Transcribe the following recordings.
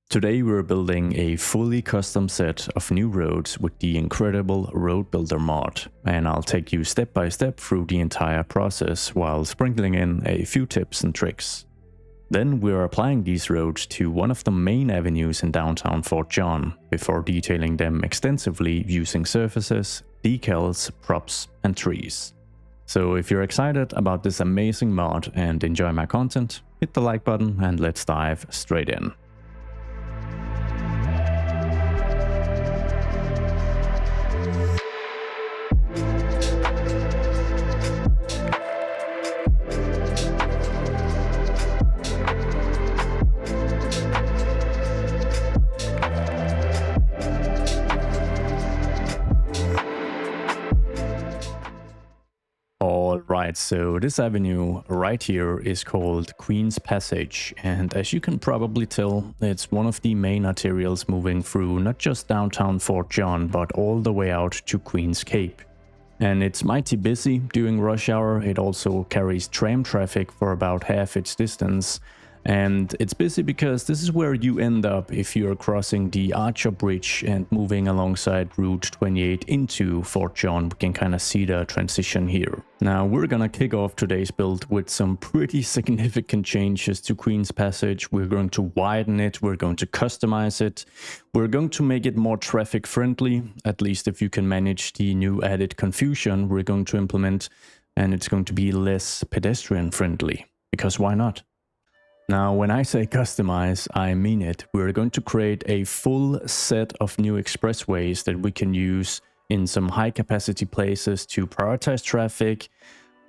Today we're building a fully custom set of new roads with the incredible Road Builder mod, and I'll take you step by step through the entire process while sprinkling in a few tips and tricks. Then we're applying these roads to one of the main avenues in downtown Fort John, before detailing them extensively using surfaces, decals, props, and trees. So if you're excited about this amazing mod and enjoy my content, hit the like button and let's dive straight in. Alright, so this avenue right here is called Queen's Passage, and as you can probably tell, it's one of the main arterials moving through not just downtown Fort John, but all the way out to Queen's Cape. And it's mighty busy during rush hour. It also carries tram traffic for about half its distance. And it's busy because this is where you end up if you're crossing the Archer Bridge and moving alongside Route 28 into Fort John. We can kind of see the transition here. Now we're gonna kick off today's build with some pretty significant changes to Queen's Passage. We're going to widen it, we're going to customize it, we're going to make it more traffic friendly, at least if you can manage the new added confusion we're going to implement, and it's going to be less pedestrian friendly, because why not? Now, when I say customize, I mean it. We're going to create a full set of new expressways that we can use in some high capacity places to prioritize traffic,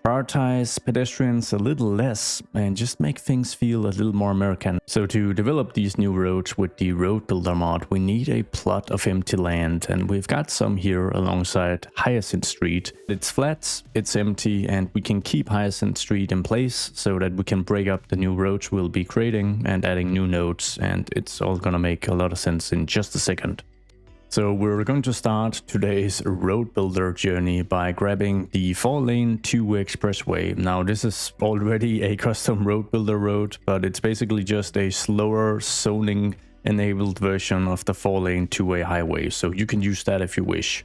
prioritize pedestrians a little less, and just make things feel a little more American. So to develop these new roads with the Road Builder mod, we need a plot of empty land, and we've got some here alongside Hyacinth Street. It's flat, it's empty, and we can keep Hyacinth Street in place so that we can break up the new roads we'll be creating and adding new nodes, and it's all gonna make a lot of sense in just a second. So we're going to start today's road builder journey by grabbing the 4-lane two-way expressway. Now this is already a custom road builder road, but it's basically just a slower zoning enabled version of the 4-lane two-way highway, so you can use that if you wish.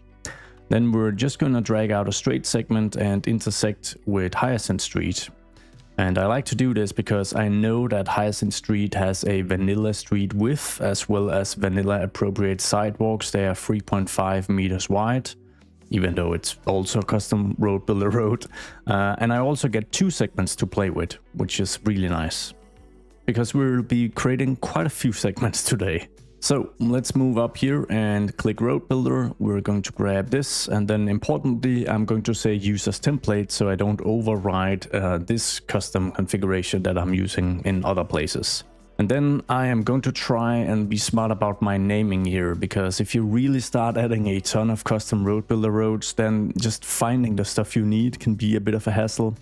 Then we're just gonna drag out a straight segment and intersect with Hyacinth Street. And I like to do this because I know that Hyacinth Street has a vanilla street width as well as vanilla appropriate sidewalks. They are 3.5 meters wide, even though it's also a custom road builder road. And I also get 2 segments to play with, which is really nice, because we'll be creating quite a few segments today. So let's move up here and click Road Builder. We're going to grab this, and then importantly, I'm going to say use as template so I don't override this custom configuration that I'm using in other places. And then I am going to try and be smart about my naming here, because if you really start adding a ton of custom Road Builder roads, then just finding the stuff you need can be a bit of a hassle.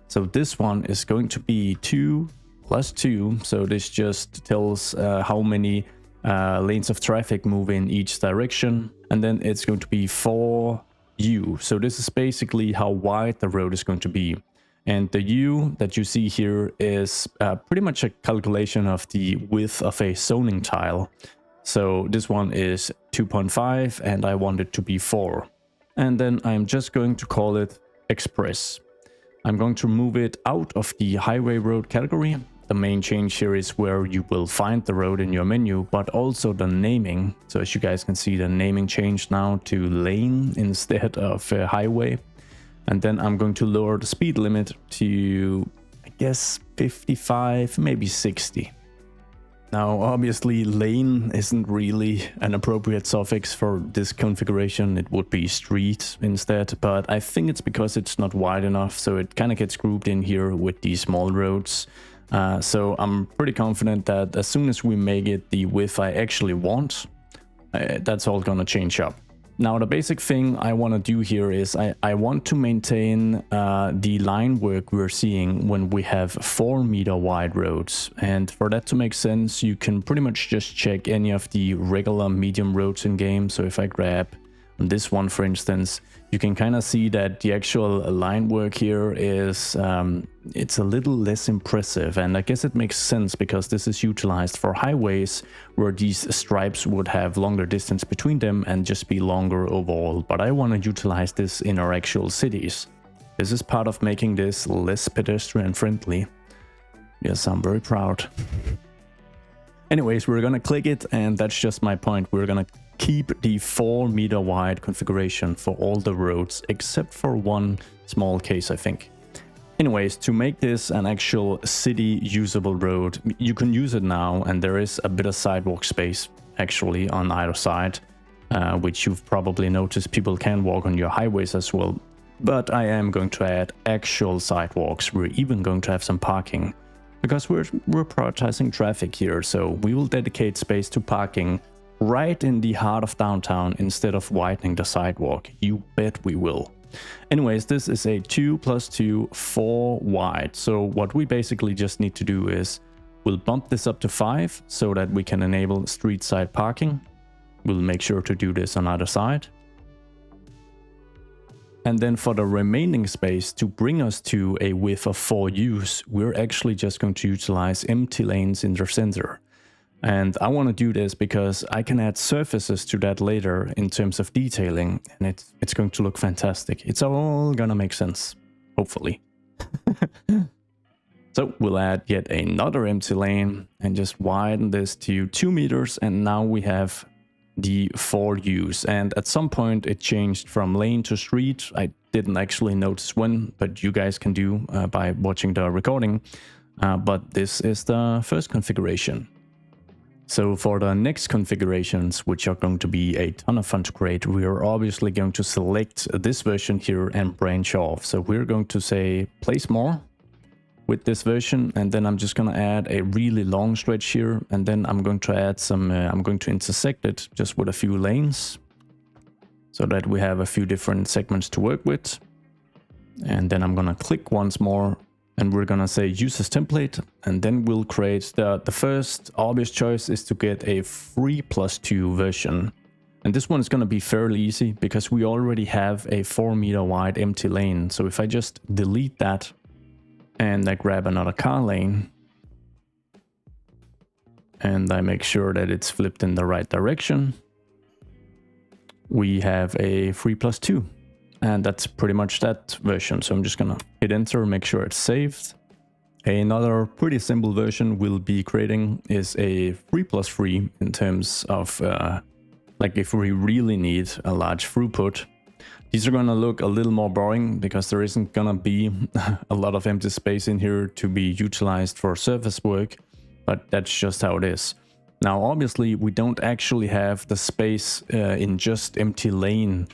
So this one is going to be 2 + 2, so this just tells how many lanes of traffic move in each direction, and then it's going to be 4U. So this is basically how wide the road is going to be, and the U that you see here is pretty much a calculation of the width of a zoning tile. So this one is 2.5 and I want it to be 4, and then I'm just going to call it Express. I'm going to move it out of the highway road category. The main change here is where you will find the road in your menu, but also the naming. So as you guys can see, the naming changed now to lane instead of highway. And then I'm going to lower the speed limit to, I guess, 55, maybe 60. Now, obviously, lane isn't really an appropriate suffix for this configuration. It would be street instead, but I think it's because it's not wide enough, so it kind of gets grouped in here with these small roads. So I'm pretty confident that as soon as we make it the width I actually want, that's all gonna change up. Now the basic thing I want to do here is I want to maintain the line work we're seeing when we have 4-meter wide roads, and for that to make sense you can pretty much just check any of the regular medium roads in game. So if I grab On this one, for instance, you can kind of see that the actual line work here is, it's a little less impressive. And I guess it makes sense because this is utilized for highways where these stripes would have longer distance between them and just be longer overall. But I want to utilize this in our actual cities. This is part of making this less pedestrian friendly. Yes, I'm very proud. Anyways, we're gonna click it, and that's just my point. We're gonna keep the 4-meter wide configuration for all the roads, except for one small case, I think. Anyways, to make this an actual city usable road, you can use it now, and there is a bit of sidewalk space actually on either side, which you've probably noticed people can walk on your highways as well. But I am going to add actual sidewalks. We're even going to have some parking, because we're prioritizing traffic here, so we will dedicate space to parking right in the heart of downtown instead of widening the sidewalk. You bet we will. Anyways, this is a 2 + 2, 4 wide. So what we basically just need to do is we'll bump this up to 5 so that we can enable street side parking. We'll make sure to do this on either side. And then for the remaining space to bring us to a width of 4 U's, we're actually just going to utilize empty lanes in the center. And I want to do this because I can add surfaces to that later in terms of detailing, and it's going to look fantastic. It's all gonna make sense, hopefully. So we'll add yet another empty lane and just widen this to 2 meters, and now we have the 4 U's. And at some point it changed from lane to street. I didn't actually notice when, but you guys can do by watching the recording. But this is the first configuration. So for the next configurations, which are going to be a ton of fun to create, we are obviously going to select this version here and branch off. So we're going to say place more with this version, and then I'm just going to add a really long stretch here, and then I'm going to add some, I'm going to intersect it just with a few lanes so that we have a few different segments to work with. And then I'm going to click once more, and we're going to say use as template, and then we'll create the first obvious choice is to get a 3 + 2 version. And this one is going to be fairly easy because we already have a 4-meter wide empty lane. So if I just delete that and I grab another car lane and I make sure that it's flipped in the right direction, we have a 3 + 2. And that's pretty much that version. So I'm just gonna hit enter, make sure it's saved. Another pretty simple version we'll be creating is a 3 + 3 in terms of like if we really need a large throughput. These are gonna look a little more boring because there isn't gonna be a lot of empty space in here to be utilized for surface work, but that's just how it is. Now, obviously, we don't actually have the space in just empty lane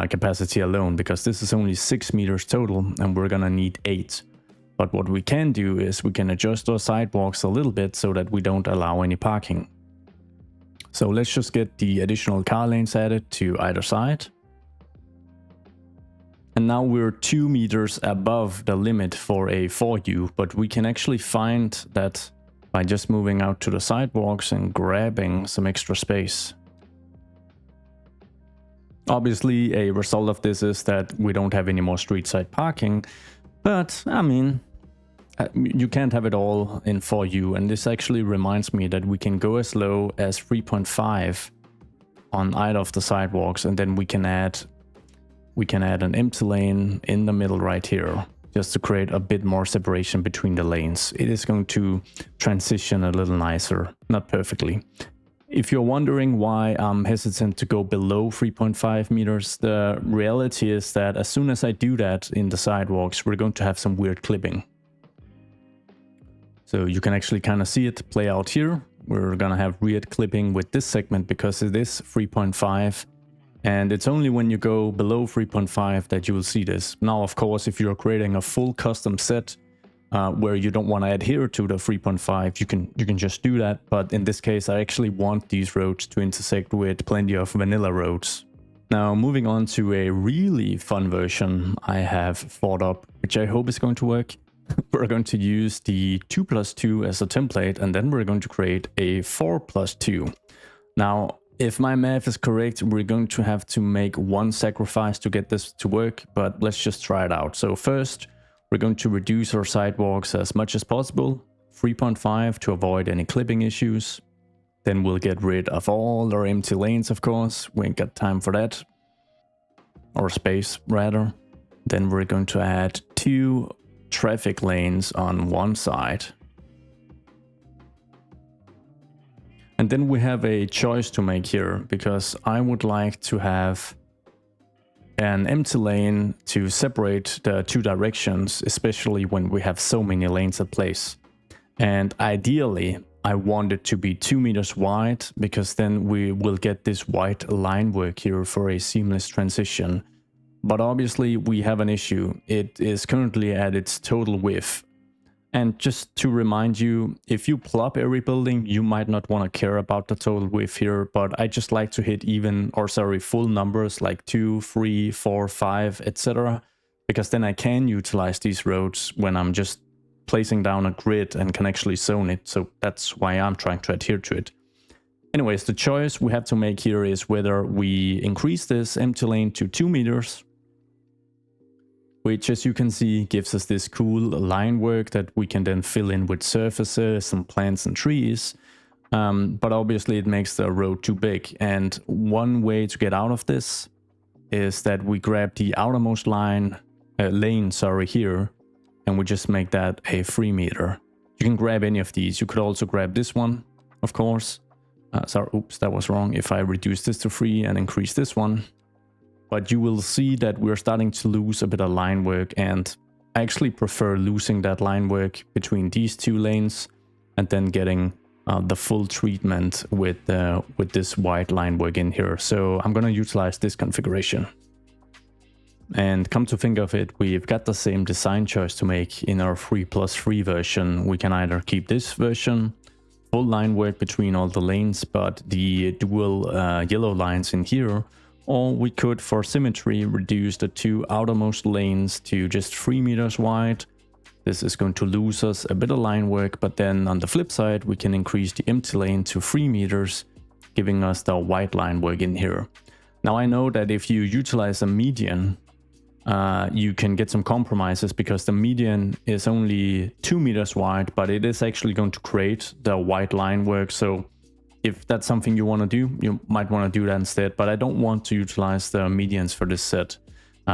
capacity alone, because this is only 6 meters total and we're gonna need 8. But what we can do is we can adjust our sidewalks a little bit so that we don't allow any parking. So let's just get the additional car lanes added to either side. And now we're 2 meters above the limit for a 4U, but we can actually find that by just moving out to the sidewalks and grabbing some extra space. Obviously, a result of this is that we don't have any more street side parking, but I mean, you can't have it all in 4U, and this actually reminds me that we can go as low as 3.5 on either of the sidewalks, and then we can add an empty lane in the middle right here, just to create a bit more separation between the lanes. It is going to transition a little nicer, not perfectly. If you're wondering why I'm hesitant to go below 3.5 meters, the reality is that as soon as I do that in the sidewalks, we're going to have some weird clipping. So you can actually kind of see it play out here. We're gonna have weird clipping with this segment because it is 3.5. And it's only when you go below 3.5 that you will see this. Now, of course, if you're creating a full custom set where you don't want to adhere to the 3.5, you can just do that. But in this case, I actually want these roads to intersect with plenty of vanilla roads. Now, moving on to a really fun version I have thought up, which I hope is going to work. We're going to use the 2 + 2 as a template, and then we're going to create a 4 + 2. Now, If my math is correct, we're going to have to make one sacrifice to get this to work, but let's just try it out. So first, we're going to reduce our sidewalks as much as possible, 3.5 to avoid any clipping issues. Then we'll get rid of all our empty lanes, of course. We ain't got time for that. Or space, rather. Then we're going to add 2 traffic lanes on one side. And then we have a choice to make here, because I would like to have an empty lane to separate the 2 directions, especially when we have so many lanes at place. And ideally, I want it to be 2 meters wide, because then we will get this white line work here for a seamless transition. But obviously we have an issue. It is currently at its total width. And just to remind you, if you plop every building, you might not want to care about the total width here, but I just like to hit full numbers like 2, 3, 4, 5, etc. Because then I can utilize these roads when I'm just placing down a grid and can actually zone it. So that's why I'm trying to adhere to it. Anyways, the choice we have to make here is whether we increase this empty lane to 2 meters, which, as you can see, gives us this cool line work that we can then fill in with surfaces and plants and trees. But obviously it makes the road too big. And one way to get out of this is that we grab the outermost lane here, and we just make that a 3 meter. You can grab any of these. You could also grab this one, of course. Sorry, oops, that was wrong. If I reduce this to 3 and increase this one. But you will see that we're starting to lose a bit of line work, and I actually prefer losing that line work between these 2 lanes and then getting the full treatment with this white line work in here. So I'm going to utilize this configuration. And come to think of it, we've got the same design choice to make in our 3+3 version. We can either keep this version, full line work between all the lanes, but the dual yellow lines in here, or we could, for symmetry, reduce the 2 outermost lanes to just 3 meters wide. This is going to lose us a bit of line work, but then on the flip side, we can increase the empty lane to 3 meters, giving us the white line work in here. Now I know that if you utilize a median, you can get some compromises, because the median is only 2 meters wide, but it is actually going to create the white line work. So if that's something you want to do, you might want to do that instead. But I don't want to utilize the medians for this set,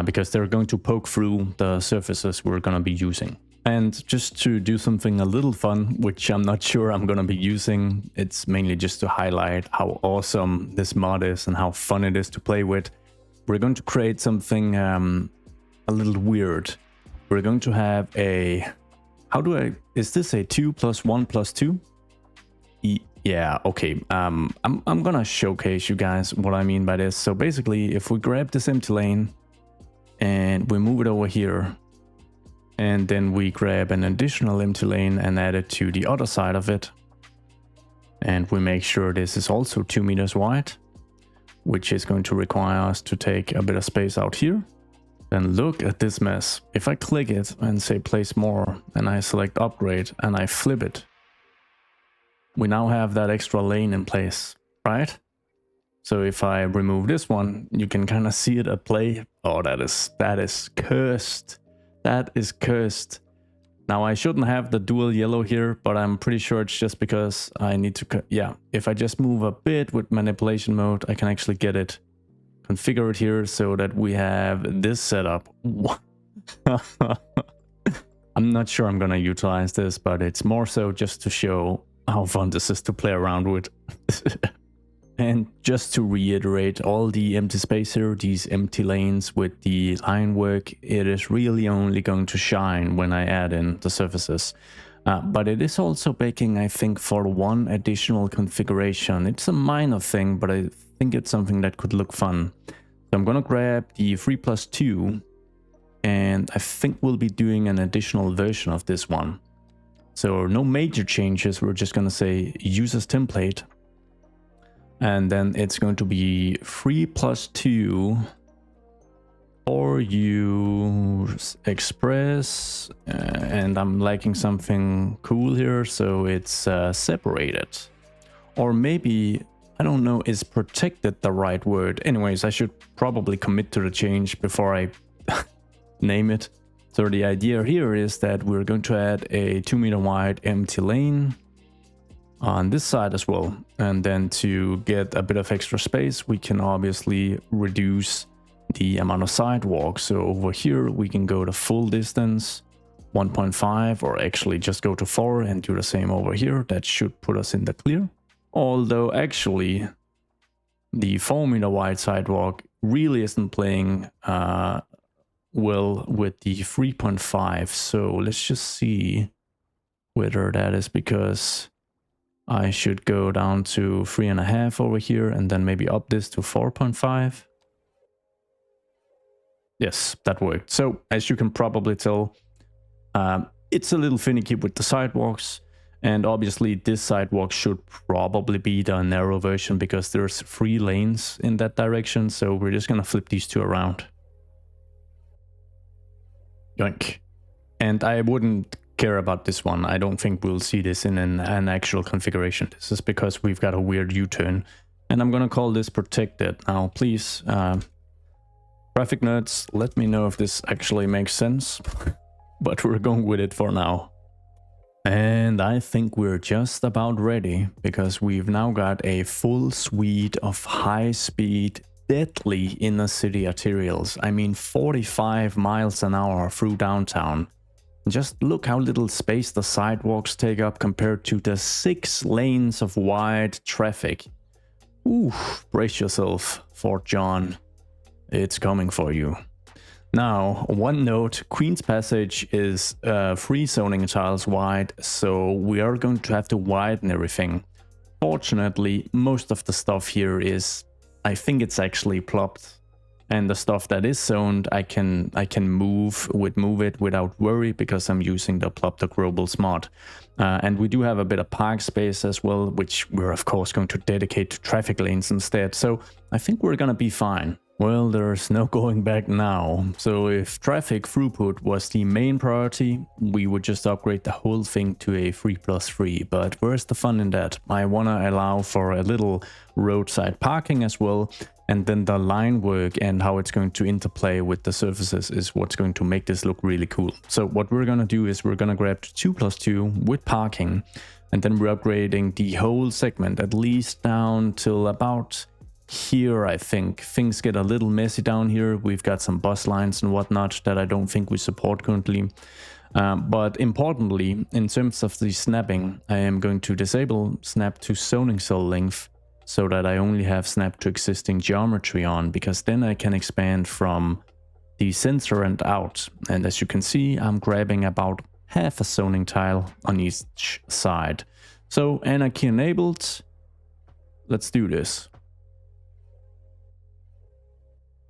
because they're going to poke through the surfaces we're going to be using. And just to do something a little fun, which I'm not sure I'm going to be using, it's mainly just to highlight how awesome this mod is and how fun it is to play with. We're going to create something a little weird. We're going to have a... is this a 2 + 1 + 2? Yeah, okay. I'm gonna showcase you guys what I mean by this. So basically, if we grab this empty lane and we move it over here, and then we grab an additional empty lane and add it to the other side of it, and we make sure this is also 2 meters wide, which is going to require us to take a bit of space out here. Then look at this mess. If I click it and say place more, and I select upgrade and I flip it, we now have that extra lane in place, right? So if I remove this one, you can kind of see it at play. Oh, that is cursed. That is cursed. Now I shouldn't have the dual yellow here, but I'm pretty sure it's just because I need to, yeah, if I just move a bit with manipulation mode, I can actually get it configured here so that we have this setup. I'm not sure I'm gonna utilize this, but it's more so just to show how fun this is to play around with. And just to reiterate, all the empty space here, these empty lanes with the line work, it is really only going to shine when I add in the surfaces. But it is also baking, I think, for one additional configuration. It's a minor thing, but I think it's something that could look fun. So I'm gonna grab the 3+2, and I think we'll be doing an additional version of this one. So no major changes, we're just gonna say use as template. And then it's going to be 3+2 or use express, and I'm liking something cool here, so it's separated. Or maybe I don't know, is protected the right word? Anyways, I should probably commit to the change before I name it. So the idea here is that we're going to add a 2 meter wide empty lane on this side as well. And then to get a bit of extra space, we can obviously reduce the amount of sidewalks. So over here, we can go to full distance, 1.5, or actually just go to 4 and do the same over here. That should put us in the clear. Although actually, the 4 meter wide sidewalk really isn't playing well with the 3.5. So let's just see whether that is because I should go down to 3.5 over here and then maybe up this to 4.5. Yes, that worked. So as you can probably tell, it's a little finicky with the sidewalks. And obviously this sidewalk should probably be the narrow version because there's 3 lanes in that direction. So we're just going to flip these 2 around. Yoink. And I wouldn't care about this one. I don't think we'll see this in an actual configuration. This is because we've got a weird U-turn. And I'm going to call this protected. Now, please, traffic nerds, let me know if this actually makes sense. But we're going with it for now. And I think we're just about ready, because we've now got a full suite of high-speed, deadly inner-city arterials. I mean 45 miles an hour through downtown. Just look how little space the sidewalks take up compared to the 6 lanes of wide traffic. Ooh, brace yourself, Fort John. It's coming for you. Now, one note, Queen's Passage is 3 zoning tiles wide, so we are going to have to widen everything. Fortunately, most of the stuff here is, I think it's actually plopped. And the stuff that is zoned, I can move it without worry, because I'm using the Plop the Global Smart. And we do have a bit of park space as well, which we're of course going to dedicate to traffic lanes instead. So I think we're gonna be fine. Well, there's no going back now. So if traffic throughput was the main priority, we would just upgrade the whole thing to a 3+3. But where's the fun in that? I wanna allow for a little roadside parking as well. And then the line work and how it's going to interplay with the surfaces is what's going to make this look really cool. So what we're gonna do is we're gonna grab 2+2 with parking, and then we're upgrading the whole segment, at least down till about here. I think things get a little messy down here. We've got some bus lines and whatnot that I don't think we support currently. But importantly, in terms of the snapping, I am going to disable snap to zoning cell length, so that I only have snap to existing geometry on, because then I can expand from the sensor and out. And as you can see, I'm grabbing about half a zoning tile on each side. So anarchy enabled. Let's do this.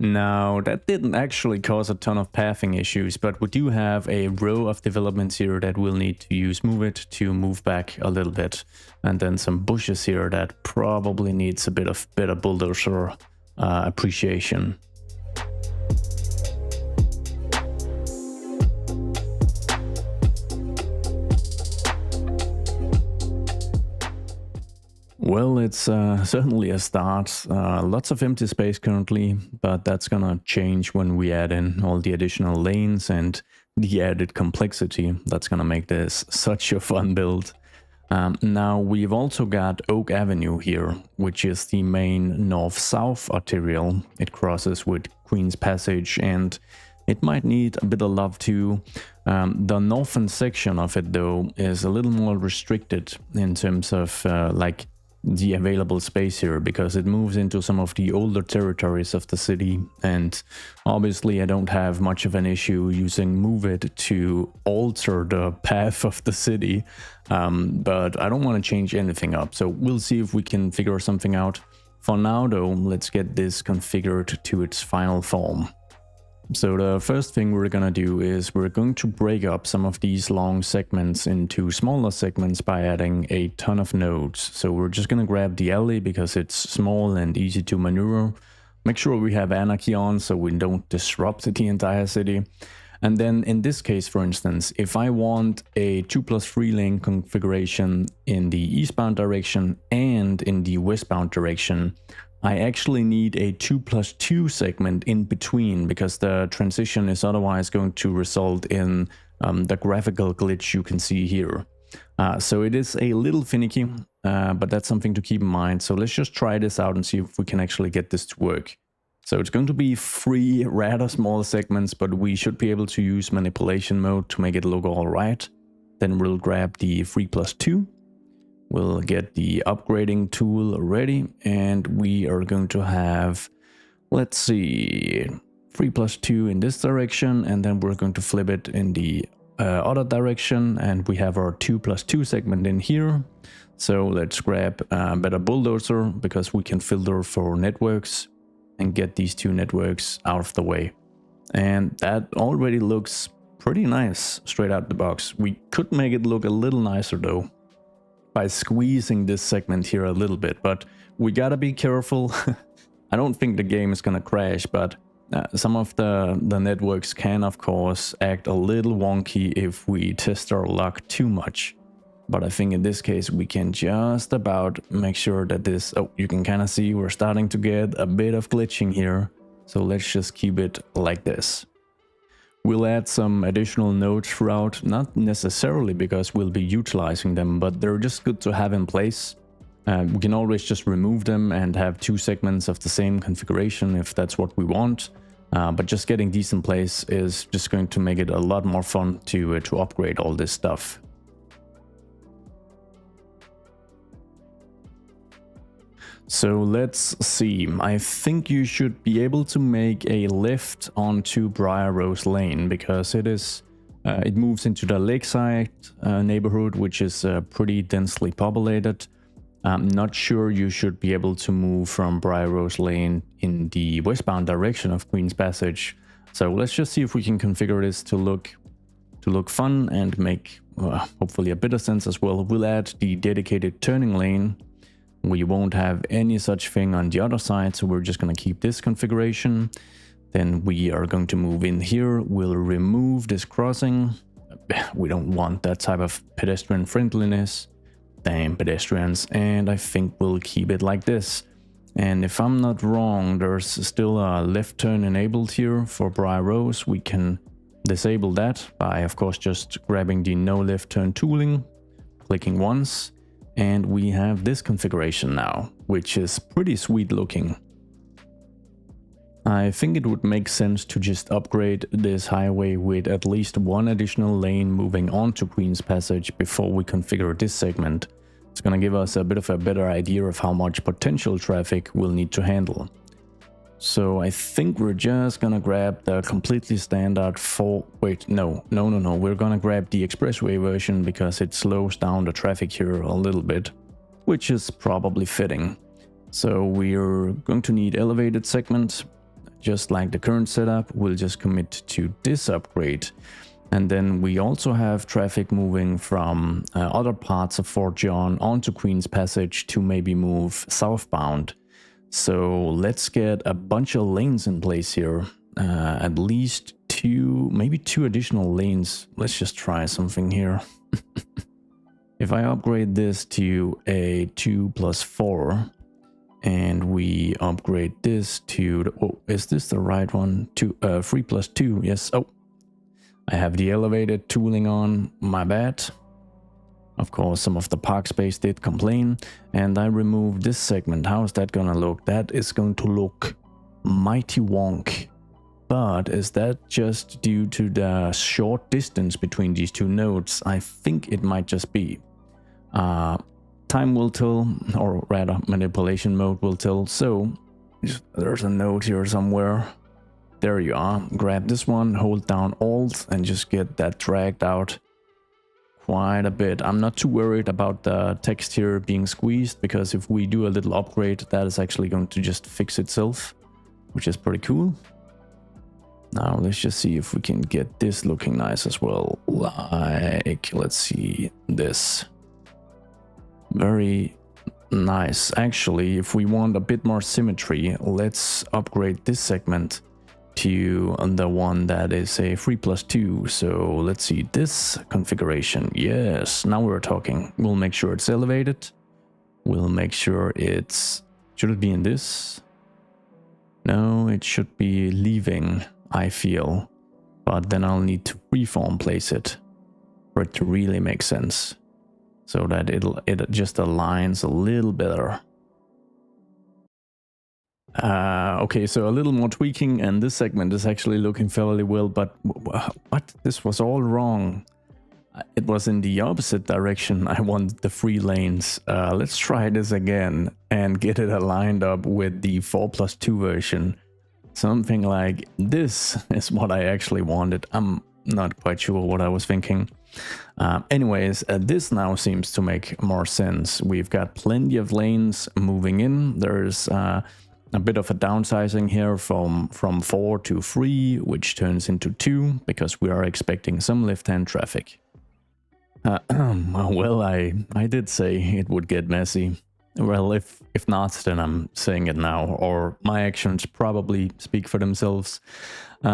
Now, that didn't actually cause a ton of pathing issues, but we do have a row of developments here that we'll need to use move it to move back a little bit. And then some bushes here that probably needs a bit of better bulldozer appreciation. Well, it's certainly a start. Lots of empty space currently, but that's gonna change when we add in all the additional lanes and the added complexity. That's gonna make this such a fun build. Now, we've also got Oak Avenue here, which is the main north-south arterial. It crosses with Queen's Passage, and it might need a bit of love too. The northern section of it, though, is a little more restricted in terms of like the available space here, because it moves into some of the older territories of the city, and obviously I don't have much of an issue using move it to alter the path of the city, but I don't want to change anything up, so we'll see if we can figure something out. For now though, let's get this configured to its final form. So the first thing we're gonna do is we're going to break up some of these long segments into smaller segments by adding a ton of nodes. So we're just gonna grab the alley because it's small and easy to maneuver. Make sure we have anarchy on so we don't disrupt the entire city. And then in this case, for instance, if I want a 2+3 lane configuration in the eastbound direction and in the westbound direction, I actually need a 2+2 segment in between, because the transition is otherwise going to result in the graphical glitch you can see here. So it is a little finicky, but that's something to keep in mind. So let's just try this out and see if we can actually get this to work. So it's going to be 3 rather small segments, but we should be able to use manipulation mode to make it look all right. Then we'll grab the 3+2. We'll get the upgrading tool ready, and we are going to have, let's see, 3+2 in this direction, and then we're going to flip it in the other direction, and we have our 2+2 segment in here. So let's grab a better bulldozer, because we can filter for networks and get these 2 networks out of the way. And that already looks pretty nice straight out the box. We could make it look a little nicer though, by squeezing this segment here a little bit, but we gotta be careful. I don't think the game is gonna crash, but some of the networks can of course act a little wonky if we test our luck too much. But I think in this case we can just about make sure that this, oh, you can kind of see we're starting to get a bit of glitching here. So let's just keep it like this. We'll add some additional nodes throughout, not necessarily because we'll be utilizing them, but they're just good to have in place. We can always just remove them and have 2 segments of the same configuration if that's what we want. But just getting these in place is just going to make it a lot more fun to upgrade all this stuff. So let's see, I think you should be able to make a lift onto Briar Rose Lane, because it moves into the lakeside neighborhood, which is pretty densely populated. I'm not sure you should be able to move from Briar Rose Lane in the westbound direction of Queen's Passage. So let's just see if we can configure this to look fun and make hopefully a bit of sense as well. We'll add the dedicated turning lane. We won't have any such thing on the other side, so we're just going to keep this configuration. Then we are going to move in here. We'll remove this crossing. We don't want that type of pedestrian friendliness. Damn pedestrians. And I think we'll keep it like this. And if I'm not wrong, there's still a left turn enabled here for Briar Rose. We can disable that by, of course, just grabbing the no left turn tooling, clicking once. And we have this configuration now, which is pretty sweet looking. I think it would make sense to just upgrade this highway with at least 1 additional lane moving on to Queen's Passage before we configure this segment. It's gonna give us a bit of a better idea of how much potential traffic we'll need to handle. So I think we're just gonna grab the completely standard we're gonna grab the expressway version because it slows down the traffic here a little bit, which is probably fitting. So we're going to need elevated segment, just like the current setup. We'll just commit to this upgrade. And then we also have traffic moving from other parts of Fort John onto Queen's Passage to maybe move southbound. So let's get a bunch of lanes in place here, at least 2, maybe 2 additional lanes. Let's just try something here. If I upgrade this to a 2+4 and we upgrade this to, oh, is this the right one? 3+2, yes. Oh, I have the elevated tooling on, my bad. Of course, some of the park space did complain, and I removed this segment. How is that gonna look? That is going to look mighty wonk. But is that just due to the short distance between these 2 nodes? I think it might just be. Time will tell, or rather manipulation mode will tell. So there's a node here somewhere. There you are. Grab this one, hold down Alt, and just get that dragged out quite a bit. I'm not too worried about the text here being squeezed, because if we do a little upgrade, that is actually going to just fix itself, which is pretty cool. Now let's just see if we can get this looking nice as well. Like, let's see this. Very nice. Actually, if we want a bit more symmetry, let's upgrade this segment to the one that is a 3+2. So let's see this configuration. Yes, now we're talking. We'll make sure it's elevated. We'll make sure it's... Should it be in this? No, it should be leaving, I feel. But then I'll need to freeform place it for it to really make sense. So that it just aligns a little better. Okay, so a little more tweaking, and this segment is actually looking fairly well, but what? This was all wrong. It was in the opposite direction. I want the 3 lanes. Let's try this again and get it aligned up with the 4+2 version. Something like this is what I actually wanted. I'm not quite sure what I was thinking. Anyways, this now seems to make more sense. We've got plenty of lanes moving in. There's a bit of a downsizing here from 4 to 3, which turns into 2 because we are expecting some left-hand traffic. Well, I did say it would get messy. Well, if not, then I'm saying it now, or my actions probably speak for themselves.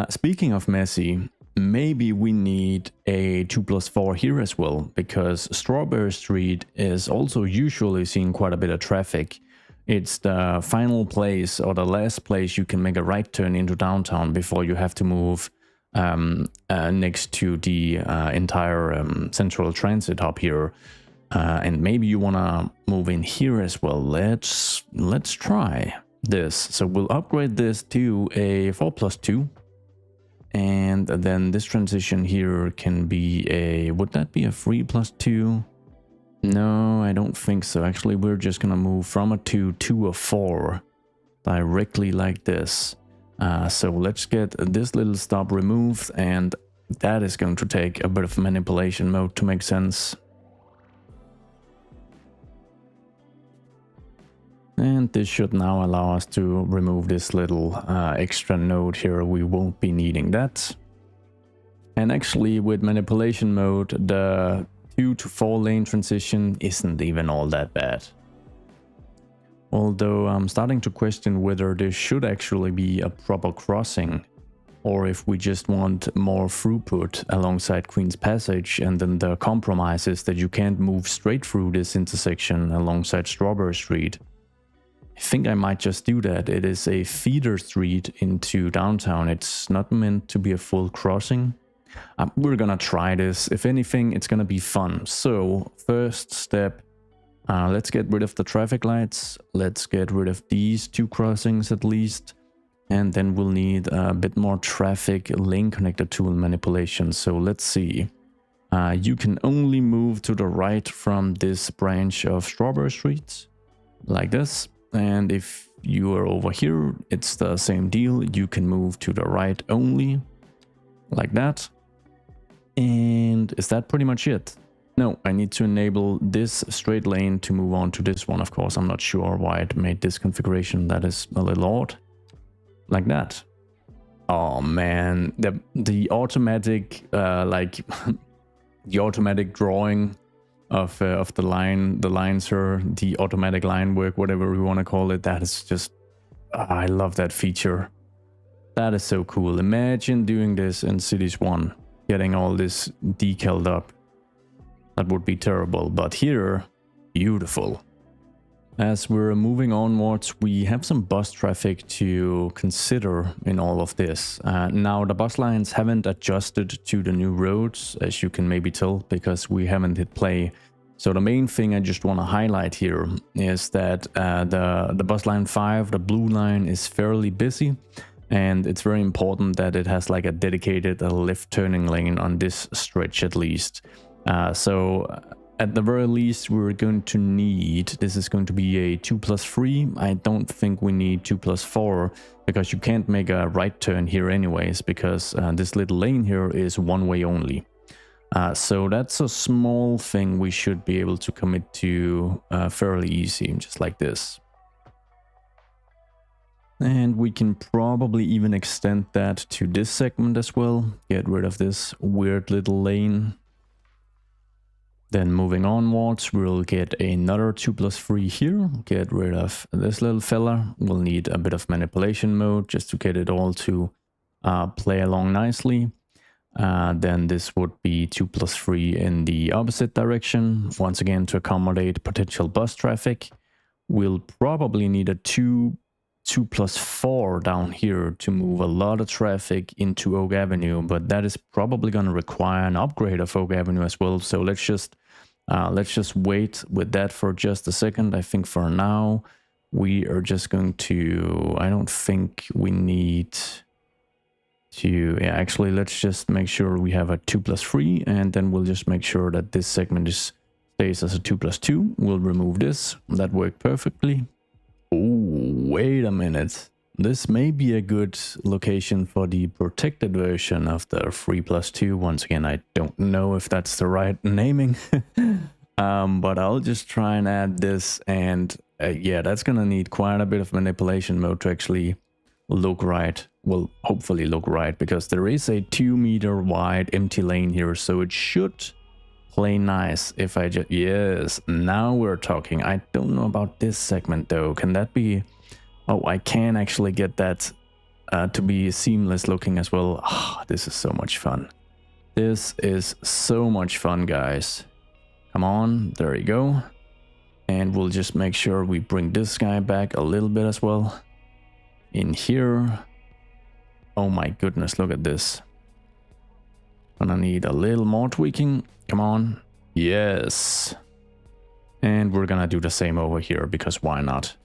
Speaking of messy, maybe we need a 2+4 here as well, because Strawberry Street is also usually seeing quite a bit of traffic. It's the final place or the last place you can make a right turn into downtown before you have to move next to the entire central transit hub here. And maybe you want to move in here as well. Let's try this. So we'll upgrade this to a 4+2. And then this transition here can be a... Would that be a 3+2? No, I don't think so. Actually, we're just gonna move from a 2 to a 4 directly like this. So let's get this little stop removed, and that is going to take a bit of manipulation mode to make sense. And this should now allow us to remove this little extra node here. We won't be needing that. And actually, with manipulation mode, the 2 to 4 lane transition isn't even all that bad. Although I'm starting to question whether there should actually be a proper crossing, or if we just want more throughput alongside Queen's Passage, and then the compromise is that you can't move straight through this intersection alongside Strawberry Street. I think I might just do that. It is a feeder street into downtown. It's not meant to be a full crossing. We're gonna try this. If anything, it's gonna be fun. So first step, let's get rid of the traffic lights. Let's get rid of these 2 crossings at least. And then we'll need a bit more traffic lane connector tool manipulation. So let's see. You can only move to the right from this branch of Strawberry Street, like this. And if you are over here, it's the same deal. You can move to the right only, like that. And is that pretty much it? No, I need to enable this straight lane to move on to this one, of course. I'm not sure why it made this configuration. That is a little odd. Like that. Oh man, the automatic the automatic drawing of the lines here, the automatic line work, whatever we want to call it, that is just I love that feature. That is so cool. Imagine doing this in Cities 1. Getting all this decaled up. That would be terrible, but here, beautiful. As we're moving onwards, we have some bus traffic to consider in all of this. Now, the bus lines haven't adjusted to the new roads, as you can maybe tell, because we haven't hit play. So the main thing I just want to highlight here is that the bus line 5, the blue line, is fairly busy. And it's very important that it has like a dedicated left turning lane on this stretch at least. So at the very least, we're going to need, this is going to be a 2+3. I don't think we need 2+4 because you can't make a right turn here anyways, because this little lane here is one way only. So that's a small thing we should be able to commit to fairly easy, just like this. And we can probably even extend that to this segment as well. Get rid of this weird little lane. Then moving onwards, we'll get another 2+3 here. Get rid of this little fella. We'll need a bit of manipulation mode just to get it all to play along nicely. Then this would be 2 plus 3 in the opposite direction, once again to accommodate potential bus traffic. We'll probably need a 2 plus 4 down here to move a lot of traffic into Oak Avenue, but that is probably going to require an upgrade of Oak Avenue as well. So let's just wait with that for just a second. I think for now we are just going to, I don't think we need to, yeah, actually let's just make sure we have a 2 plus 3, and then we'll just make sure that this segment stays as a 2 plus 2. We'll remove this. That worked perfectly. Oh, wait a minute. This may be a good location for the protected version of the 3 plus 2. Once again, I don't know if that's the right naming. But I'll just try and add this, and yeah, that's gonna need quite a bit of manipulation mode to actually look right. Well, hopefully look right, because there is a 2 meter wide empty lane here, so it should play nice if I just... Yes, now we're talking. I don't know about this segment though. Can that be... Oh, I can actually get that to be seamless looking as well. Oh, this is so much fun. This is so much fun, guys. Come on, there you go. And we'll just make sure we bring this guy back a little bit as well. In here. Oh my goodness, look at this. Gonna need a little more tweaking. Come on. Yes. And we're gonna do the same over here, because why not?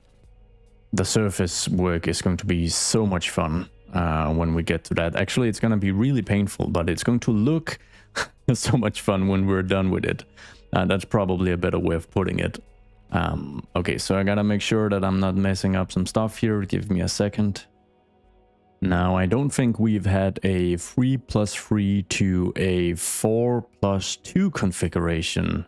The surface work is going to be so much fun when we get to that. Actually, it's gonna be really painful, but it's going to look so much fun when we're done with it. That's probably a better way of putting it. Okay, so I gotta make sure that I'm not messing up some stuff here. Give me a second. Now, I don't think we've had a 3 plus 3 to a 4 plus 2 configuration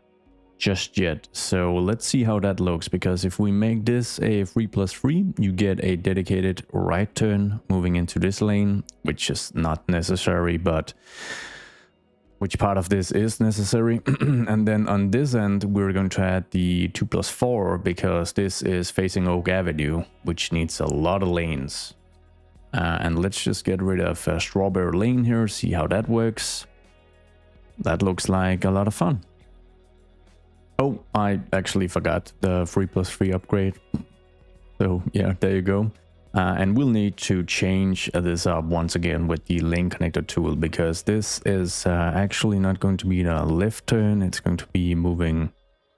just yet. So let's see how that looks, because if we make this a 3 plus 3, you get a dedicated right turn moving into this lane, which is not necessary, but which part of this is necessary. And then on this end, we're going to add the 2 plus 4, because this is facing Oak Avenue, which needs a lot of lanes. And let's just get rid of Strawberry Lane here, see how that works. That looks like a lot of fun. Oh, I actually forgot the 3 plus 3 upgrade. So yeah, there you go. And we'll need to change this up once again with the lane connector tool, because this is actually not going to be the left turn, it's going to be moving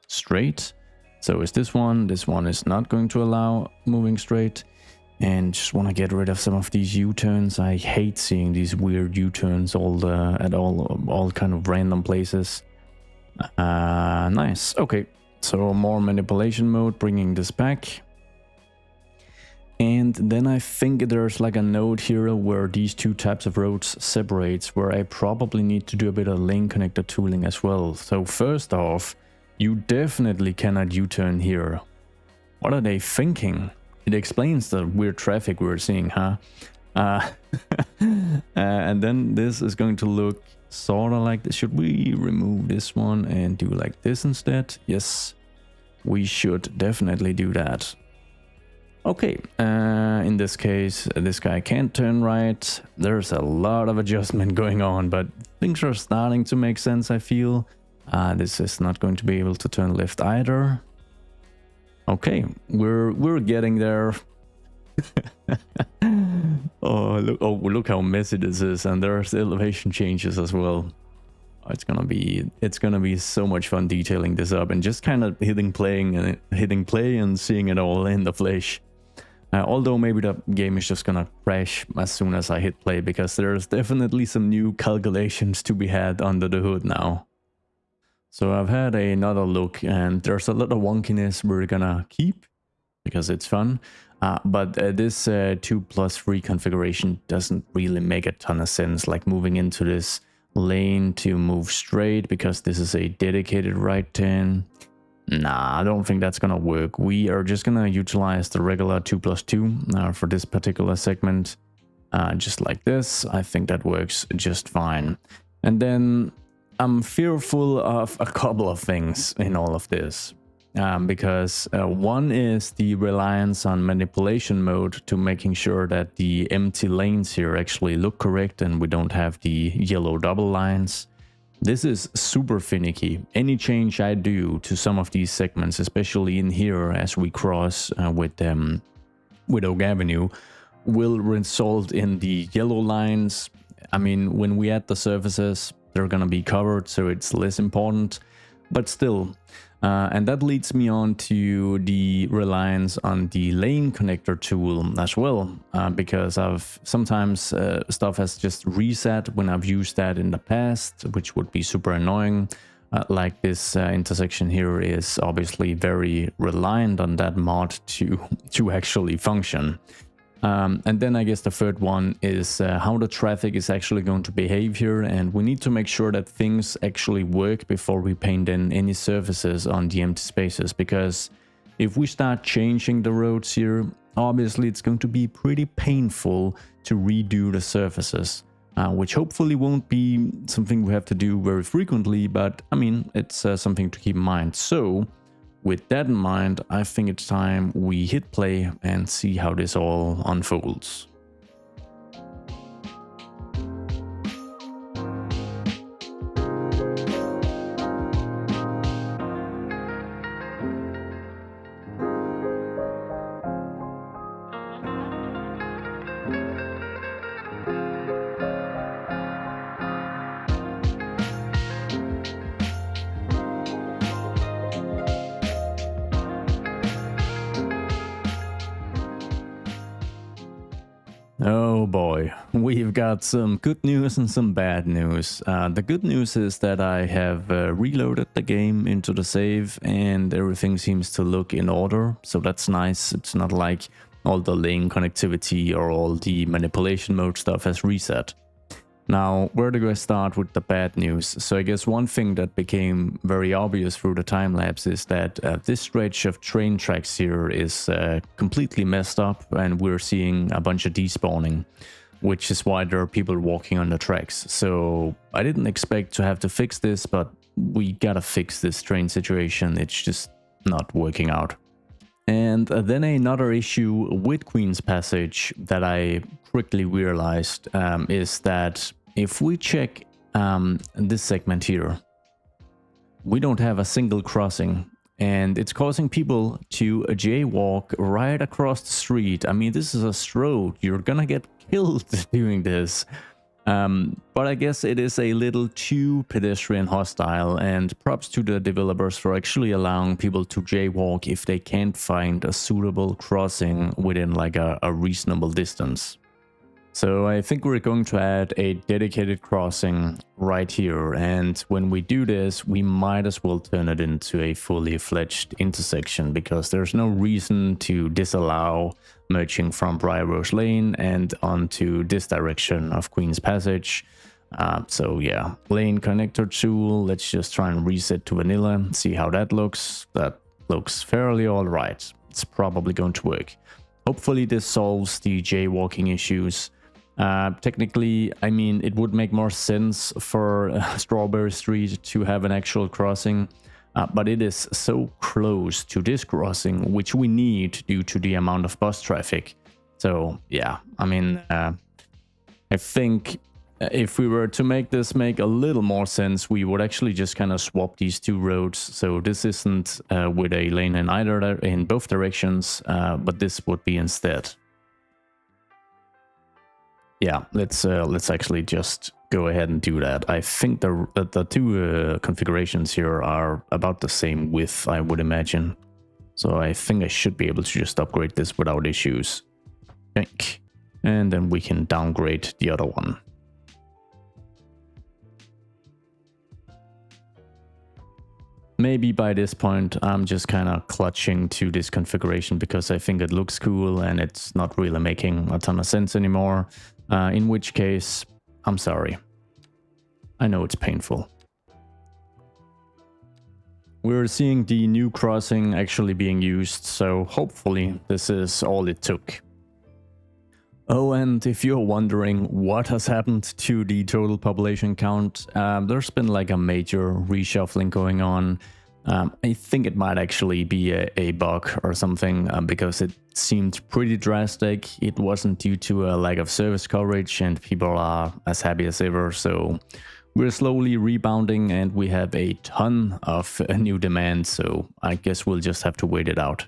straight. So is this one. This one is not going to allow moving straight. And just want to get rid of some of these U-turns. I hate seeing these weird U-turns at all kind of random places. Nice. Okay, so more manipulation mode, bringing this back. And then I think there's like a node here where these two types of roads separates, where I probably need to do a bit of lane connector tooling as well. So first off, you definitely cannot U-turn here. What are they thinking? It explains the weird traffic we're seeing, huh? And then this is going to look sort of like this. Should we remove this one and do like this instead? Yes, we should definitely do that. Okay, in this case, this guy can't turn right. There's a lot of adjustment going on, but things are starting to make sense, I feel. This is not going to be able to turn left either. Okay, we're getting there. Look how messy this is, and there's elevation changes as well. It's gonna be so much fun detailing this up and just kind of hitting play and seeing it all in the flesh. Although maybe the game is just gonna crash as soon as I hit play, because there's definitely some new calculations to be had under the hood now. So I've had another look, and there's a lot of wonkiness we're gonna keep because it's fun. But this 2 plus 3 configuration doesn't really make a ton of sense, like moving into this lane to move straight, because this is a dedicated right turn. Nah, I don't think that's gonna work. We are just gonna utilize the regular 2 plus 2 for this particular segment, just like this. I think that works just fine. And then I'm fearful of a couple of things in all of this. because one is the reliance on manipulation mode to making sure that the empty lanes here actually look correct and we don't have the yellow double lines. This is super finicky. Any change I do to some of these segments, especially in here as we cross with Oak Avenue, will result in the yellow lines. I mean, when we add the surfaces, they're gonna be covered, so it's less important, but still. And that leads me on to the reliance on the lane connector tool as well, because sometimes stuff has just reset when I've used that in the past, which would be super annoying. Like this intersection here is obviously very reliant on that mod to actually function. And then I guess the third one is how the traffic is actually going to behave here, and we need to make sure that things actually work before we paint in any surfaces on the empty spaces, because if we start changing the roads here, obviously it's going to be pretty painful to redo the surfaces, which hopefully won't be something we have to do very frequently, but I mean, it's something to keep in mind. So with that in mind, I think it's time we hit play and see how this all unfolds. Oh boy, we've got some good news and some bad news. The good news is that I have reloaded the game into the save and everything seems to look in order, so that's nice. It's not like all the lane connectivity or all the manipulation mode stuff has reset. Now, where do I start with the bad news? So I guess one thing that became very obvious through the time-lapse is that this stretch of train tracks here is completely messed up and we're seeing a bunch of despawning, which is why there are people walking on the tracks. So I didn't expect to have to fix this, but we gotta fix this train situation. It's just not working out. And then another issue with Queen's Passage that I quickly realized is that if we check this segment here, we don't have a single crossing and it's causing people to jaywalk right across the street. I mean, this is a road. You're gonna get killed doing this. But I guess it is a little too pedestrian hostile, and props to the developers for actually allowing people to jaywalk if they can't find a suitable crossing within like a reasonable distance. So I think we're going to add a dedicated crossing right here, and when we do this, we might as well turn it into a fully fledged intersection, because there's no reason to disallow merging from Briar Rose Lane and onto this direction of Queen's Passage. So yeah, lane connector tool, let's just try and reset to vanilla, see how that looks. That looks fairly alright. It's probably going to work. Hopefully this solves the jaywalking issues. Technically, I mean, it would make more sense for Strawberry Street to have an actual crossing, but it is so close to this crossing, which we need due to the amount of bus traffic. So yeah, I mean, I think if we were to make this make a little more sense, we would actually just kind of swap these two roads. So this isn't with a lane in both directions, but this would be instead. Yeah, let's actually just go ahead and do that. I think the two configurations here are about the same width, I would imagine. So I think I should be able to just upgrade this without issues. Okay. And then we can downgrade the other one. Maybe by this point, I'm just kind of clutching to this configuration because I think it looks cool and it's not really making a ton of sense anymore. In which case, I'm sorry. I know it's painful. We're seeing the new crossing actually being used, so hopefully this is all it took. Oh, and if you're wondering what has happened to the total population count, there's been like a major reshuffling going on. I think it might actually be a bug or something because it seemed pretty drastic. It wasn't due to a lack of service coverage and people are as happy as ever. So we're slowly rebounding and we have a ton of new demand. So I guess we'll just have to wait it out.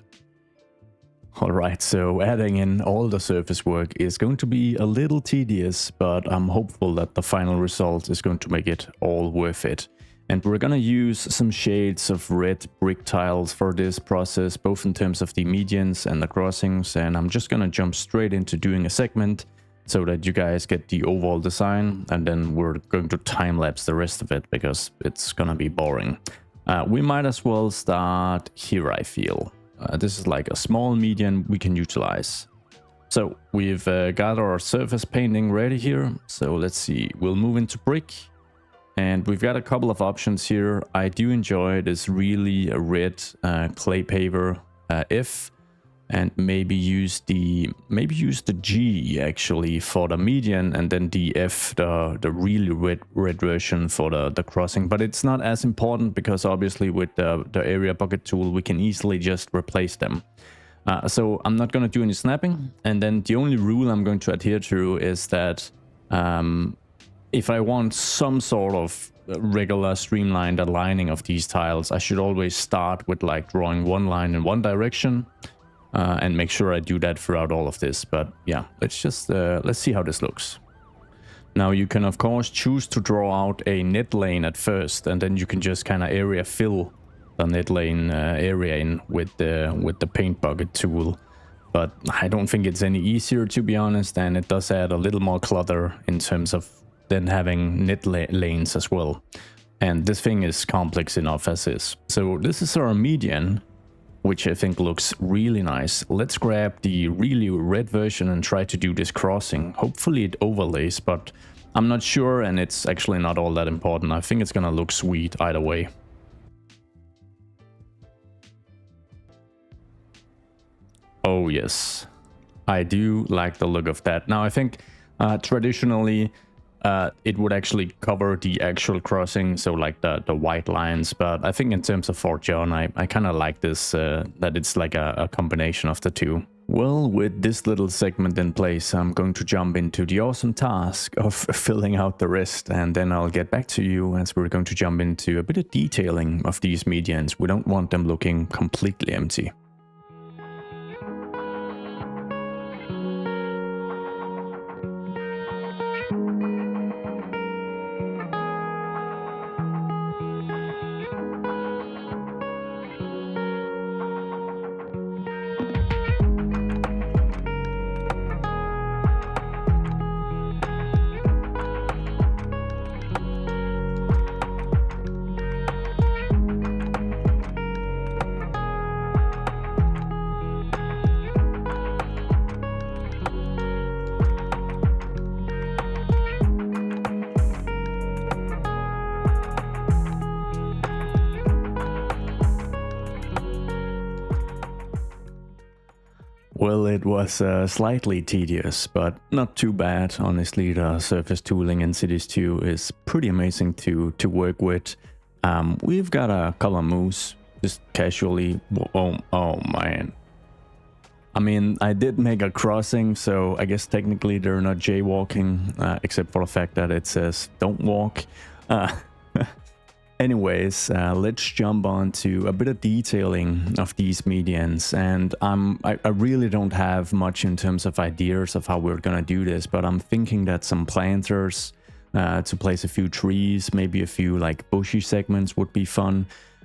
Alright, so adding in all the surface work is going to be a little tedious, but I'm hopeful that the final result is going to make it all worth it. And we're gonna use some shades of red brick tiles for this process, both in terms of the medians and the crossings. And I'm just gonna jump straight into doing a segment so that you guys get the overall design. And then we're going to time-lapse the rest of it because it's gonna be boring. We might as well start here, I feel. This is like a small median we can utilize. So we've got our surface painting ready here. So let's see, we'll move into brick. And we've got a couple of options here. I do enjoy this really red clay paver F, and maybe use the G actually for the median, and then the F, the really red version for the crossing. But it's not as important because obviously with the area bucket tool we can easily just replace them. So I'm not going to do any snapping, and then the only rule I'm going to adhere to is that if I want some sort of regular streamlined aligning of these tiles, I should always start with like drawing one line in one direction and make sure I do that throughout all of this. But yeah, let's see how this looks. Now you can of course choose to draw out a net lane at first, and then you can just kind of area fill the net lane area in with the paint bucket tool. But I don't think it's any easier, to be honest, and it does add a little more clutter in terms of then having net lanes as well. And this thing is complex enough as is. So this is our median, which I think looks really nice. Let's grab the really red version and try to do this crossing. Hopefully it overlays, but I'm not sure, and it's actually not all that important. I think it's gonna look sweet either way. Oh yes, I do like the look of that. Now I think traditionally it would actually cover the actual crossing, so like the white lines, but I think in terms of Fort John, I kind of like this, that it's like a combination of the two. Well, with this little segment in place, I'm going to jump into the awesome task of filling out the rest, and then I'll get back to you as we're going to jump into a bit of detailing of these medians. We don't want them looking completely empty. Well, it was slightly tedious, but not too bad. Honestly, the surface tooling in Cities 2 is pretty amazing to work with. We've got a color moose, just casually. Oh man. I mean, I did make a crossing, so I guess technically they're not jaywalking, except for the fact that it says don't walk. Anyways, let's jump on to a bit of detailing of these medians, and I really don't have much in terms of ideas of how we're gonna do this, but I'm thinking that some planters to place a few trees, maybe a few like bushy segments would be fun,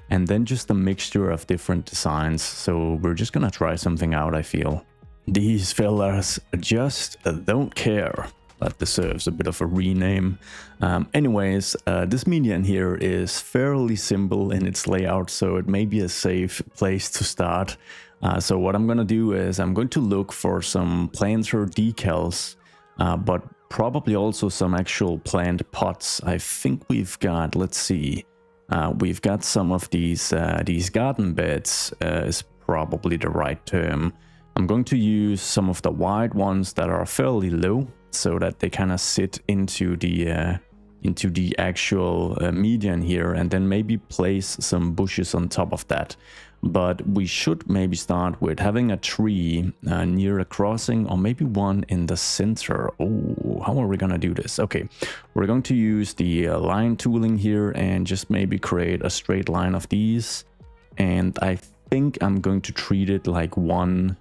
and then just a mixture of different designs. So we're just gonna try something out, I feel. These fellas just don't care. That deserves a bit of a rename. Anyways, this median here is fairly simple in its layout, so it may be a safe place to start. So what I'm gonna do is I'm going to look for some planter decals, but probably also some actual plant pots. I think we've got, let's see, we've got some of these garden beds is probably the right term. I'm going to use some of the wide ones that are fairly low, so that they kind of sit into the into the actual median here, and then maybe place some bushes on top of that. But we should maybe start with having a tree near a crossing, or maybe one in the center. Oh, how are we gonna do this? Okay, we're going to use the line tooling here and just maybe create a straight line of these. And I think I'm going to treat it like one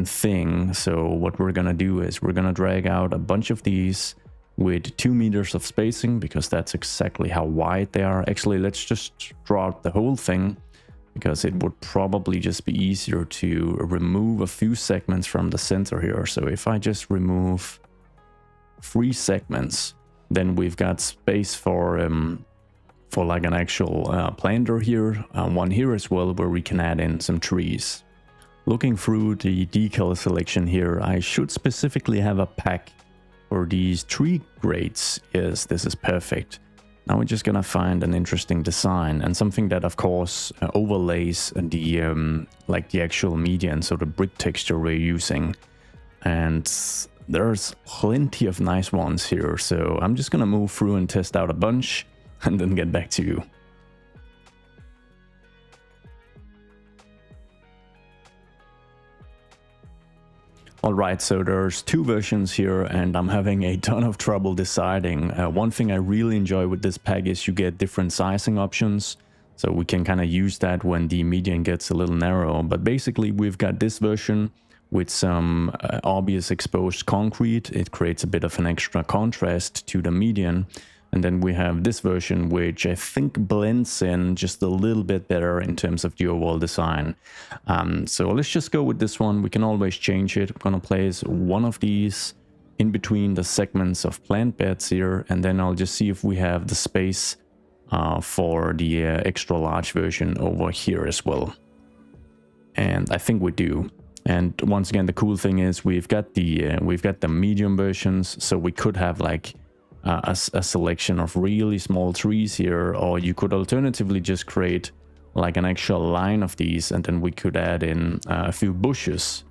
thing. So what we're gonna do is we're gonna drag out a bunch of these with 2 meters of spacing, because that's exactly how wide they are. Actually, let's just draw out the whole thing, because it would probably just be easier to remove a few segments from the center here. So if I just remove 3 segments, then we've got space for like an actual planter here, one here as well, where we can add in some trees. Looking through the decal selection here, I should specifically have a pack for these tree grades. Yes, this is perfect. Now we're just gonna find an interesting design, and something that of course overlays the like the actual median, so the brick texture we're using. And there's plenty of nice ones here, so I'm just gonna move through and test out a bunch and then get back to you. Alright, so there's 2 versions here, and I'm having a ton of trouble deciding. One thing I really enjoy with this pack is you get different sizing options, so we can kind of use that when the median gets a little narrow. But basically we've got this version with some obvious exposed concrete. It creates a bit of an extra contrast to the median. And then we have this version, which I think blends in just a little bit better in terms of the overall design. So let's just go with this one. We can always change it. I'm gonna place one of these in between the segments of plant beds here, and then I'll just see if we have the space for the extra large version over here as well. And I think we do. And once again, the cool thing is we've got the medium versions, so we could have like a selection of really small trees here, or you could alternatively just create like an actual line of these, and then we could add in a few bushes.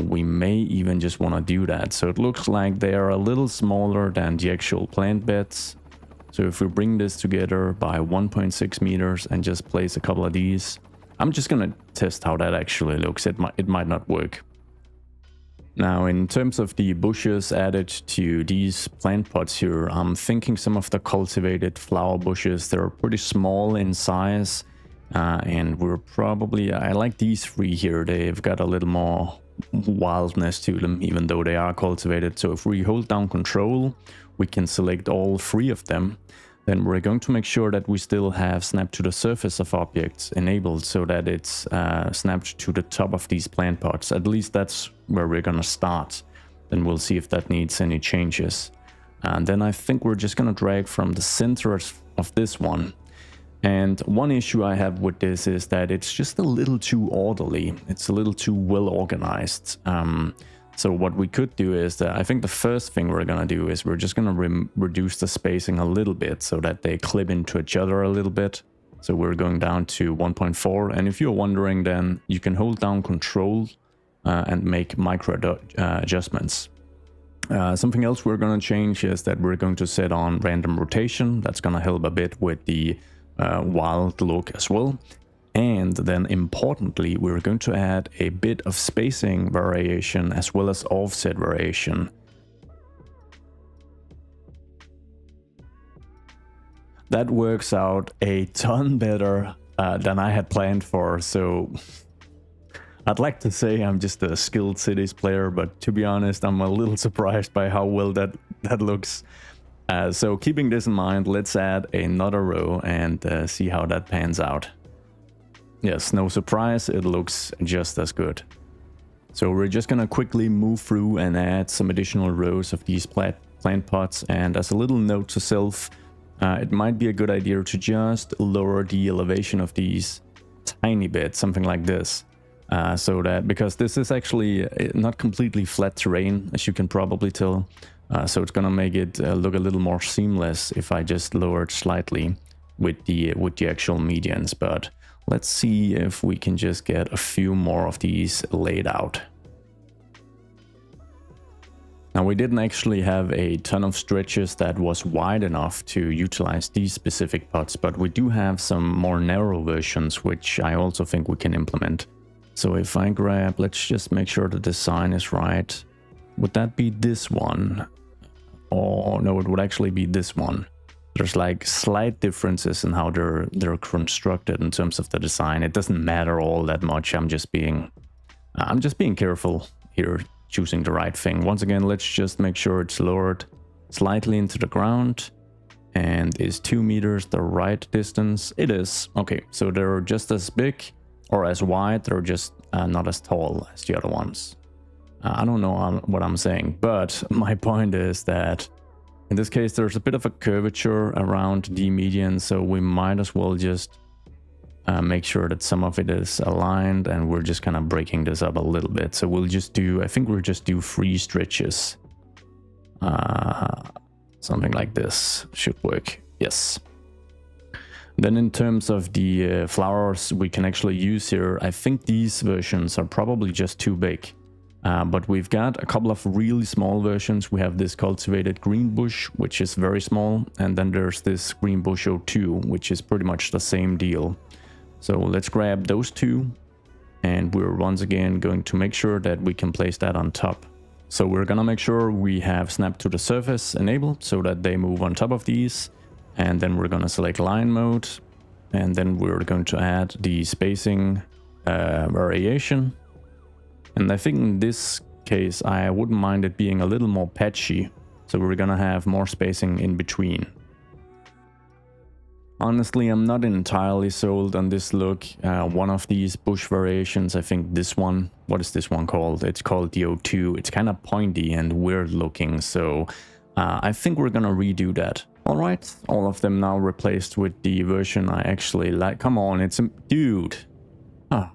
We may even just want to do that. So it looks like they are a little smaller than the actual plant beds. So if we bring this together by 1.6 meters and just place a couple of these, I'm just gonna test how that actually looks. It might not work. Now, in terms of the bushes added to these plant pots here, I'm thinking some of the cultivated flower bushes, they're pretty small in size, and we're probably, I like these 3 here. They've got a little more wildness to them, even though they are cultivated. So if we hold down control, we can select all 3 of them. Then we're going to make sure that we still have snap to the surface of objects enabled, so that it's snapped to the top of these plant pots. At least that's where we're gonna start. Then we'll see if that needs any changes. And then I think we're just gonna drag from the center of this one. And one issue I have with this is that it's just a little too orderly. It's a little too well organized. So what we could do is that I think the first thing we're gonna do is we're just gonna reduce the spacing a little bit so that they clip into each other a little bit. So we're going down to 1.4, and if you're wondering, then you can hold down control and make micro adjustments. Something else we're gonna change is that we're going to set on random rotation. That's gonna help a bit with the wild look as well. And then importantly, we're going to add a bit of spacing variation as well as offset variation. That works out a ton better than I had planned for. So I'd like to say I'm just a skilled cities player, but to be honest, I'm a little surprised by how well that looks. So keeping this in mind, let's add another row and see how that pans out. Yes, no surprise, it looks just as good. So we're just gonna quickly move through and add some additional rows of these plant pots. And as a little note to self, it might be a good idea to just lower the elevation of these tiny bit, something like this. So that, because this is actually not completely flat terrain, as you can probably tell. So it's gonna make it look a little more seamless if I just lower it slightly with the actual medians. But let's see if we can just get a few more of these laid out. Now, we didn't actually have a ton of stretches that was wide enough to utilize these specific pods, but we do have some more narrow versions, which I also think we can implement. So if I grab, let's just make sure the design is right. Would that be this one? Or no, it would actually be this one. There's like slight differences in how they're constructed in terms of the design. It doesn't matter all that much. I'm just being careful here, choosing the right thing. Once again, let's just make sure it's lowered slightly into the ground. And is 2 meters the right distance? It is. Okay, so they're just as big or as wide. They're just not as tall as the other ones. I don't know what I'm saying, but my point is that in this case, there's a bit of a curvature around the median, so we might as well just make sure that some of it is aligned, and we're just kind of breaking this up a little bit. So we'll just do, I think we'll just do 3 stretches. Something like this should work. Yes. Then in terms of the flowers we can actually use here, I think these versions are probably just too big. But we've got a couple of really small versions. We have this cultivated green bush, which is very small. And then there's this green bush 02, which is pretty much the same deal. So let's grab those 2. And we're once again going to make sure that we can place that on top. So we're gonna make sure we have snap to the surface enabled so that they move on top of these. And then we're gonna select line mode. And then we're going to add the spacing variation. And I think in this case, I wouldn't mind it being a little more patchy. So we're gonna have more spacing in between. Honestly, I'm not entirely sold on this look. One of these bush variations, I think this one, what is this one called? It's called the O2. It's kind of pointy and weird looking. So I think we're gonna redo that. All right, all of them now replaced with the version I actually like. Come on, it's a dude. Ah.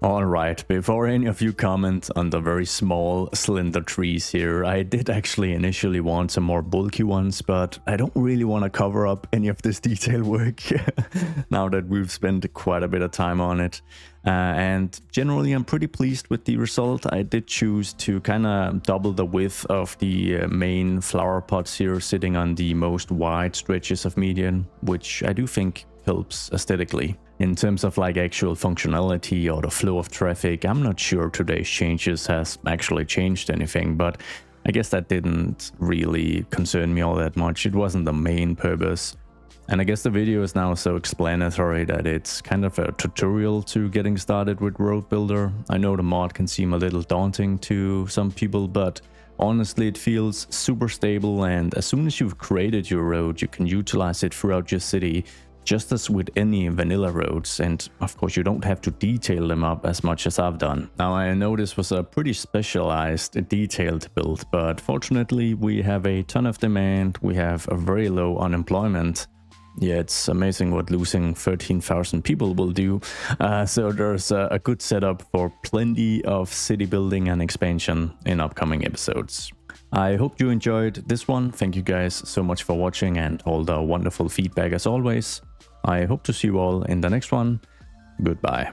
Alright, before any of you comment on the very small slender trees here, I did actually initially want some more bulky ones, but I don't really want to cover up any of this detail work now that we've spent quite a bit of time on it. And generally I'm pretty pleased with the result. I did choose to kind of double the width of the main flower pots here, sitting on the most wide stretches of median, which I do think helps aesthetically. In terms of like actual functionality or the flow of traffic, I'm not sure today's changes has actually changed anything, but I guess that didn't really concern me all that much. It wasn't the main purpose. And I guess the video is now so explanatory that it's kind of a tutorial to getting started with Road Builder. I know the mod can seem a little daunting to some people, but honestly it feels super stable, and as soon as you've created your road, you can utilize it throughout your city, just as with any vanilla roads, and of course you don't have to detail them up as much as I've done. Now I know this was a pretty specialized, detailed build, but fortunately we have a ton of demand, we have a very low unemployment. Yeah, it's amazing what losing 13,000 people will do. So there's a good setup for plenty of city building and expansion in upcoming episodes. I hope you enjoyed this one. Thank you guys so much for watching and all the wonderful feedback as always. I hope to see you all in the next one. Goodbye.